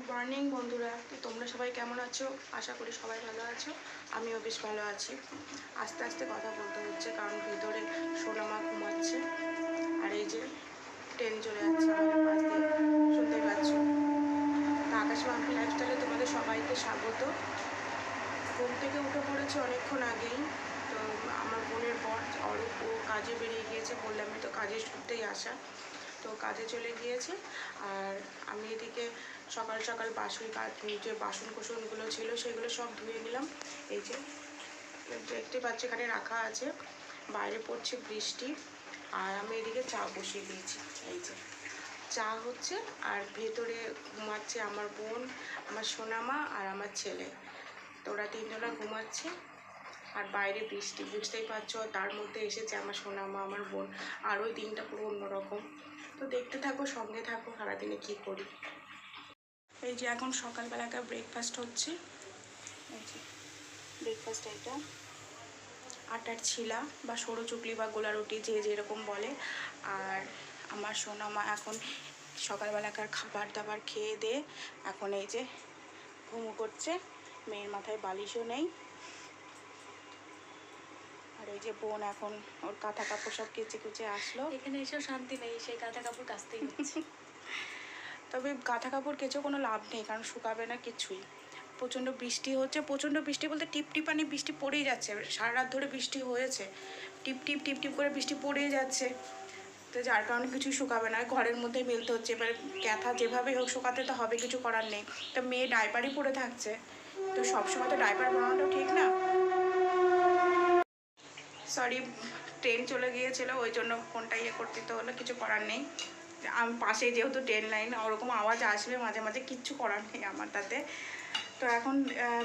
Good morning বন্ধুরা, তোমরা সবাই কেমন আছো? আশা করি সবাই ভালো আছো। আমিও বেশ ভালো আছি। আস্তে আস্তে কথা বলতে হচ্ছে কারণ ভিতরে সোনামা ঘুমাচ্ছে। আর এই যে ট্রেন চলে যাচ্ছে আমাদের পাশ দিয়ে, শুনতেই পাচ্ছ। তা আকাশ মাম্পি লাইফস্টাইলে তোমাদের সবাইকে স্বাগত। ঘুম থেকে উঠে পড়েছি অনেকক্ষণ আগেই। তো আমার বোনের বর অরূপ ও কাজে বেরিয়ে গিয়েছে, বললামই তো কাজের সূত্রেই আসা। তো কাজে চলে গিয়েছে আর আমি এদিকে সকাল সকাল যে বাসন কোসনগুলো ছিল সেগুলো সব ধুয়ে নিলাম। এই যে দেখতে পাচ্ছি এখানে রাখা আছে। বাইরে পড়ছে বৃষ্টি আর আমি এদিকে চা বসিয়ে দিয়েছি। এই যে চা হচ্ছে আর ভেতরে ঘুমাচ্ছে আমার বোন, আমার সোনামা আর আমার ছেলে। তো ওরা তিনজনা ঘুমাচ্ছে আর বাইরে বৃষ্টি, বুঝতেই পারছো। তার মধ্যে এসেছে আমার সোনামা, আমার বোন। আর ওই দিনটা পুরো অন্যরকম। তো দেখতে থাকো, সঙ্গে থাকো, সারাদিনে কী করি। এই যে এখন সকালবেলাকার ব্রেকফাস্ট হচ্ছে। এই যে ব্রেকফাস্ট এটা আটার ছিলা বা সরু চুকলি বা গোলা রুটি, যে যেরকম বলে। আর আমার সোনামা এখন সকালবেলাকার খাবার দাবার খেয়ে দিয়ে এখন এই যে ঘুমো করছে। মেয়ের মাথায় বালিশও নেই। আর এই যে বোন এখন ওর কাঁথা কাপড় সব কেচে কুচে আসলো। এখানে এসেও শান্তি নেই, সেই কাঁথা কাপড় কাচতেই হচ্ছে। তবে কাঁথা কাপড় কেচেও কোনো লাভ নেই, কারণ শুকাবে না কিছুই। প্রচণ্ড বৃষ্টি হচ্ছে, প্রচণ্ড বৃষ্টি বলতে টিপটিপানি বৃষ্টি পড়েই যাচ্ছে। সারা রাত ধরে বৃষ্টি হয়েছে, টিপ টিপ টিপ টিপ করে বৃষ্টি পড়েই যাচ্ছে। তো যার কারণে কিছুই শুকাবে না, ঘরের মধ্যেই মেলতে হচ্ছে। এবারে ক্যাথা যেভাবে হোক শুকাতে তো হবে, কিছু করার নেই। তো মেয়ে ডাইপারই পরে থাকছে, তো সবসময় তো ডাইপার বানানোটাও ঠিক না। সরি, ট্রেন চলে গিয়েছিলো, ওই জন্য ফোনটা করতে তো হলো, কিছু করার নেই। পাশে যেহেতু ট্রেন লাইন, ওরকম আওয়াজ আসবে মাঝে মাঝে, কিচ্ছু করার নেই আমার তাতে। তো এখন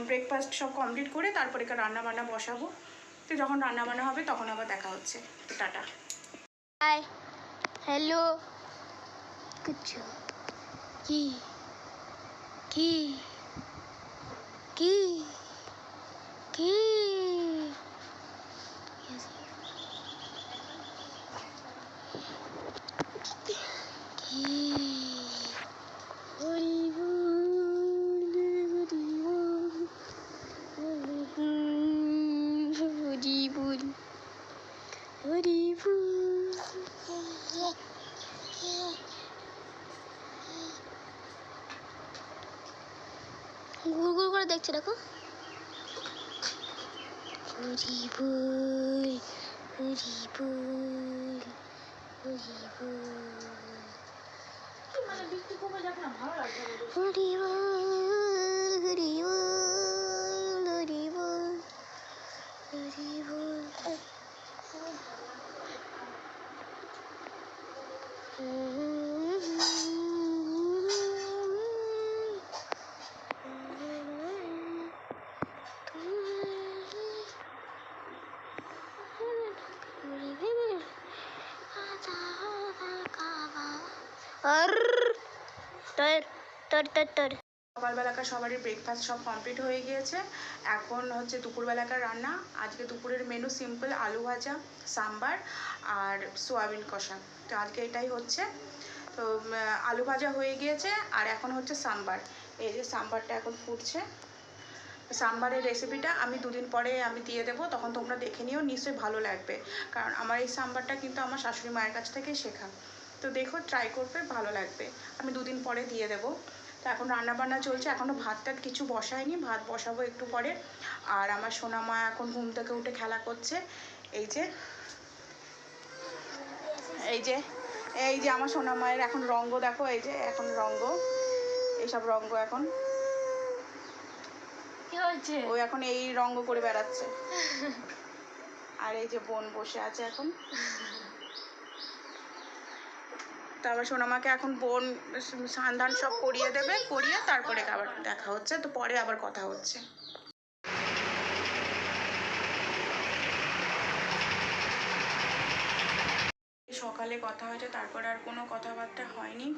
ব্রেকফাস্ট সব কমপ্লিট করে তারপরে রান্না বান্না বসাবো। তো যখন রান্না বান্না হবে তখন আবার দেখা হচ্ছে। তো টাটা। হাই, হ্যালো, কিছু কি কি কি কি ঘুর ঘুর করে দেখছে, দেখো। হরি বল, হরি বল, হরি বল, হরি বল, হরি বল, হরি বল, হরি বল। সকালবেলাকার সবারই ব্রেকফাস্ট সব কমপ্লিট হয়ে গিয়েছে। এখন হচ্ছে দুপুরবেলাকার রান্না। আজকে দুপুরের মেনু সিম্পল, আলু ভাজা, সাম্বার আর সোয়াবিন কষা। তো আজকে এটাই হচ্ছে। তো আলু ভাজা হয়ে গিয়েছে আর এখন হচ্ছে সাম্বার। এই যে সাম্বারটা এখন ফুটছে। সাম্বারের রেসিপিটা আমি দুদিন পরে আমি দিয়ে দেবো, তখন তোমরা দেখে নিও, নিশ্চয়ই ভালো লাগবে। কারণ আমার এই সাম্বারটা কিন্তু আমার শাশুড়ি মায়ের কাছ থেকেই শেখা। তো দেখো, ট্রাই করবে, ভালো লাগবে। আমি দুদিন পরে দিয়ে দেবো। তো এখন রান্নাবান্না চলছে, এখনও ভাত টাত কিছু বসায়নি, ভাত বসাবো একটু পরে। আর আমার সোনামা এখন ঘুম থেকে উঠে খেলা করছে। এই যে এই যে এই যে আমার সোনামায়ের এখন রঙ্গ দেখো, এই যে এখন রঙ্গ, এইসব রঙ্গ এখন ও এখন এই রঙ্গ করে বেড়াচ্ছে। আর এই যে বোন বসে আছে এখন। তারপর সোনামাকে এখন বোন স্নান সব করিয়ে দেবে, করিয়ে তারপরে আবার দেখা হচ্ছে। তো পরে আবার কথা হচ্ছে। সকালে কথা হয়েছে, তারপরে আর কোনো কথাবার্তা হয়নি।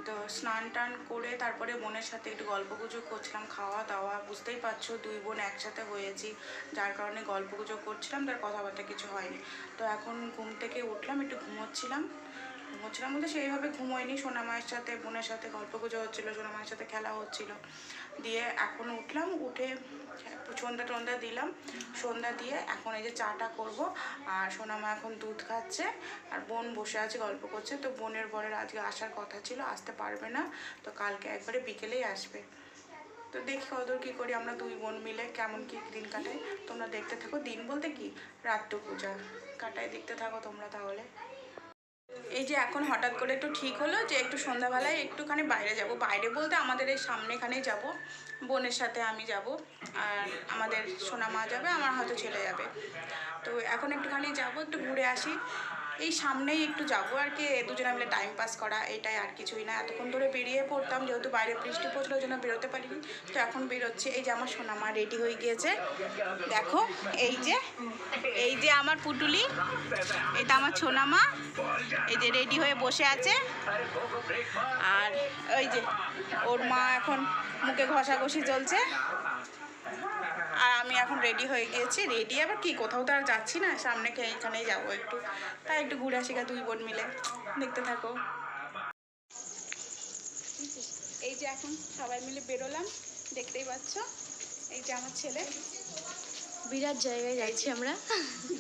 তো স্নান টান করে তারপরে বোনের সাথে একটু গল্পগুজব করছিলাম, খাওয়া দাওয়া, বুঝতেই পারছো দুই বোন একসাথে হয়েছি, যার কারণে গল্পগুজব করছিলাম, তার কথাবার্তা কিছু হয়নি। তো এখন ঘুম থেকে উঠলাম, একটু ঘুমোচ্ছিলাম। ঘুমোচ্ছিলাম বলতে সেইভাবে ঘুমোয়নি, সোনা মায়ের সাথে বোনের সাথে গল্প গুজব হচ্ছিলো, সোনা মায়ের সাথে খেলা হচ্ছিলো। দিয়ে এখন উঠলাম, উঠে সন্ধ্যা টন্ধা দিলাম, সন্ধ্যা দিয়ে এখন এই যে চাটা করবো। আর সোনা মা এখন দুধ খাচ্ছে আর বোন বসে আছে গল্প করছে। তো বোনের বরের আজকে আসার কথা ছিল, আসতে পারবে না, তো কালকে একবারে বিকেলেই আসবে। তো দেখি কতদূর কী করি আমরা দুই বোন মিলে, কেমন কী দিন কাটাই তোমরা দেখতে থাকো। দিন বলতে কি রাত্রটুকু যা কাটাই দেখতে থাকো তোমরা তাহলে। এই যে এখন হঠাৎ করে একটু ঠিক হলো যে একটু সন্ধ্যাবেলায় একটুখানি বাইরে যাব। বাইরে বলতে আমাদের এই সামনেখানেই যাব, বোনের সাথে আমি যাব, আর আমাদের সোনা মা যাবে, আমার হয়তো ছেলে যাবে। তো এখন একটুখানি যাব, একটু ঘুরে আসি। এই সামনেই একটু যাবো আর কি, দুজনে মিলে টাইম পাস করা, এটাই আর কিছুই না। এতক্ষণ ধরে বেরিয়ে পড়তাম, যেহেতু বাইরে বৃষ্টি পড়ছিল ওই জন্য বেরোতে পারিনি। তো এখন বেরোচ্ছে। এই যে আমার সোনা মা রেডি হয়ে গিয়েছে, দেখো। এই যে আমার পুটুলি, এটা আমার সোনা মা, এই যে রেডি হয়ে বসে আছে। আর ওই যে ওর মা এখন মুখে ঘষাঘষি চলছে। আর আমি এখন রেডি হয়ে গিয়েছি। রেডি আবার কি, কোথাও তো আর যাচ্ছি না, সামনে এইখানেই যাবো একটু, তাই একটু ঘুরে আসি গা দুই বোন মিলে। দেখতে থাকো। এই যে এখন সবাই মিলে বেরোলাম, দেখতেই পাচ্ছ। এই যে আমার ছেলে, বিরাট জায়গায় যাচ্ছি আমরা,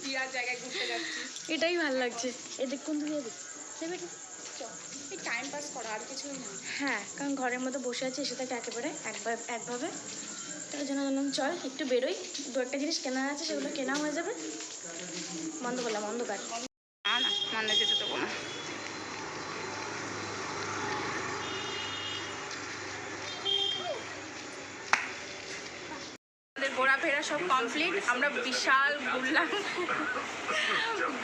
বিরাট জায়গায় ঘুরতে যাচ্ছি। এটাই ভালো লাগছে। এদিক কোন দিকে যাবি? এই টাইম পাস করা, আর কিছুই না। হ্যাঁ, কারণ ঘরের মধ্যে বসে আছি, এসে থাকে একেবারে একভাবে। তার জন্য বললাম চল একটু বেরোই, দু একটা জিনিস কেনা আছে, সেগুলো কেনা হয়ে যাবে। বন্ধ করলাম, অন্ধকার। না না, মনে যেতে দেবো না। ঘোরাফেরা সব কমপ্লিট। আমরা বিশাল ঘুরলাম,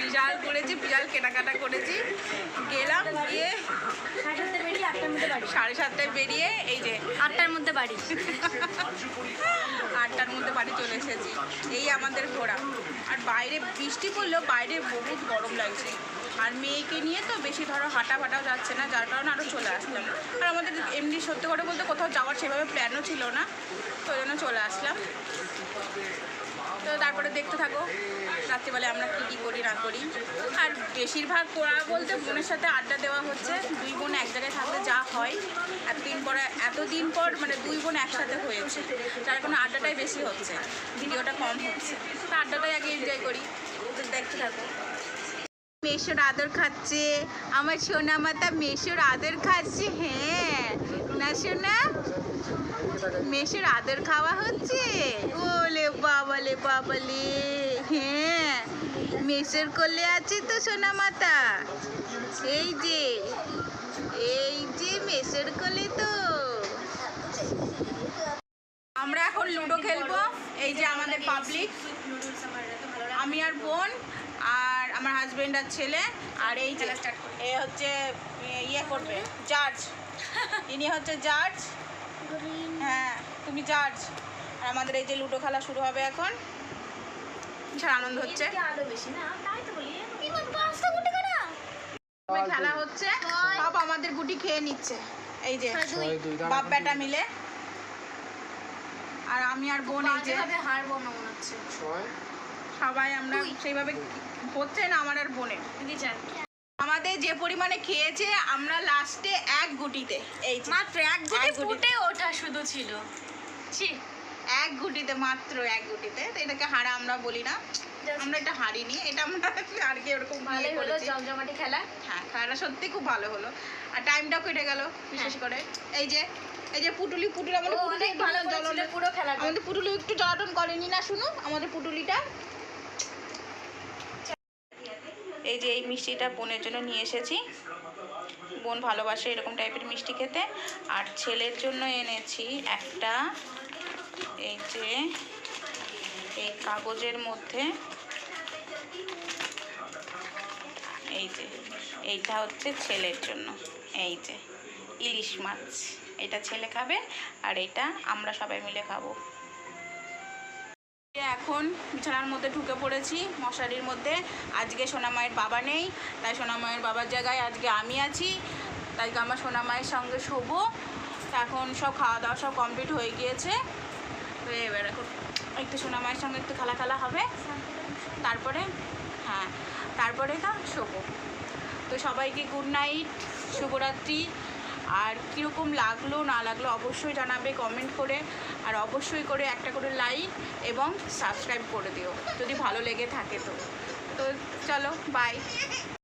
বিশাল ঘুরেছি, বিশাল কেনাকাটা করেছি। গেলাম, গিয়ে 7:30 বেরিয়ে 8টার মধ্যে বাড়ি। 7:30 বেরিয়ে এই যে 8টার মধ্যে বাড়ি। 8টার মধ্যে বাড়ি চলে এসেছি। এই আমাদের ঘোরা। আর বাইরে বৃষ্টি পড়লেও বাইরে বহুত গরম লাগছে। আর মেয়েকে নিয়ে তো বেশি ধরো হাঁটাও যাচ্ছে না, যার কারণে আরও চলে আসলাম। আর আমাদের এমনি সত্যি করে বলতে কোথাও যাওয়ার সেভাবে প্ল্যানও ছিল না, তো ওই জন্য চলে আসলাম। তো তারপরে দেখতে থাকো রাত্রিবেলায় আমরা কী করি না করি। আর বেশিরভাগ করা বলতে বোনের সাথে আড্ডা দেওয়া হচ্ছে। দুই বোন এক জায়গায় থাকলে যা হয়, এতদিন পর মানে দুই বোন একসাথে হয়েছে, যার কোনো আড্ডাটাই বেশি হচ্ছে, ভিডিওটা কম হচ্ছে। তো আড্ডাটাই আগে এনজয় করি। দেখতে থাকো। মেশোর আদর খাচ্ছে আমার সোনা মাতা, মেশোর আদর খাচ্ছে। হ্যাঁ না সোনা, মেশোর আদর খাওয়া হচ্ছে। ওলে বাবালে বাবালে, হ্যাঁ মেশোর কোলে আছে তো সোনা মাতা। এই যে মেশোর কোলে তো। আমরা এখন লুডো খেলবো। এই যে আমাদের পাবলিক, আমি আর বোন আর আমার হাজবেন্ড আর ছেলে। আর এই যে এ হচ্ছে ইয়ে করবে, জাজ। ইনি হচ্ছে জাজ। হ্যাঁ তুমি জাজ। আর আমাদের এই যে লুডো খেলা শুরু হবে এখন। বিশাল আনন্দ হচ্ছে, খেলা হচ্ছে। সব আমাদের গুটি খেয়ে নিচ্ছে, এই যে বাপ বেটা মিলে। আর আমি আর বোন এই যে হারবো না মনে হচ্ছে। সবাই আমরা সেইভাবে হচ্ছে না আমার আর বোনের। আমাদের যে পরিমাণে খেয়েছে আমরা লাস্টে এক গুটিতে, এই যে মাত্র এক গুটি ফুটে ওঠা শুধু ছিল। এক গুটিতে, মাত্র এক গুটিতে। তো এটাকে হারা আমরা বলি না, আমরা এটা হারিনি, এটা আমরা আর কি ওরকম ভালোই হলো, জমজমাটি খেলা। হ্যাঁ খেলাটা সত্যি খুব ভালো হলো। আর টাইমটাও কেটে গেল বিশেষ করে। এই যে পুটুলি আমাদের অনেক ভালো ছিল পুরো খেলা। আমাদের পুটুলি একটু জ্বালাতন করেনি না, শুনো আমাদের পুটুলিটা। এই যে এই মিষ্টিটা বোনের জন্য নিয়ে এসেছি, বোন ভালোবাসে এরকম টাইপের মিষ্টি খেতে। আর ছেলের জন্য এনেছি একটা, এই যে এই কাগজের মধ্যে, এই যে এইটা হচ্ছে ছেলের জন্য, এই যে ইলিশ মাছ। এটা ছেলে খাবে আর এটা আমরা সবাই মিলে খাবো। এখন বিছানার মধ্যে ঢুকে পড়েছি, মশারির মধ্যে। আজকে সোনামায়ের বাবা নেই, তাই সোনামায়ের বাবার জায়গায় আজকে আমি আছি, তাই আমার সোনামায়ের সঙ্গে শোবো। এখন সব খাওয়া দাওয়া সব কমপ্লিট হয়ে গিয়েছে। তো এবার এখন একটু সোনামায়ের সঙ্গে একটু খেলা হবে, তারপরে হ্যাঁ তারপরে শোবো। তো সবাইকে গুড নাইট, শুভরাত্রি। আর কীরকম লাগলো না লাগলো অবশ্যই জানাবে কমেন্ট করে, আর অবশ্যই করে একটা করে লাইক এবং সাবস্ক্রাইব করে দিও যদি ভালো লেগে থাকে। তো চলো বাই।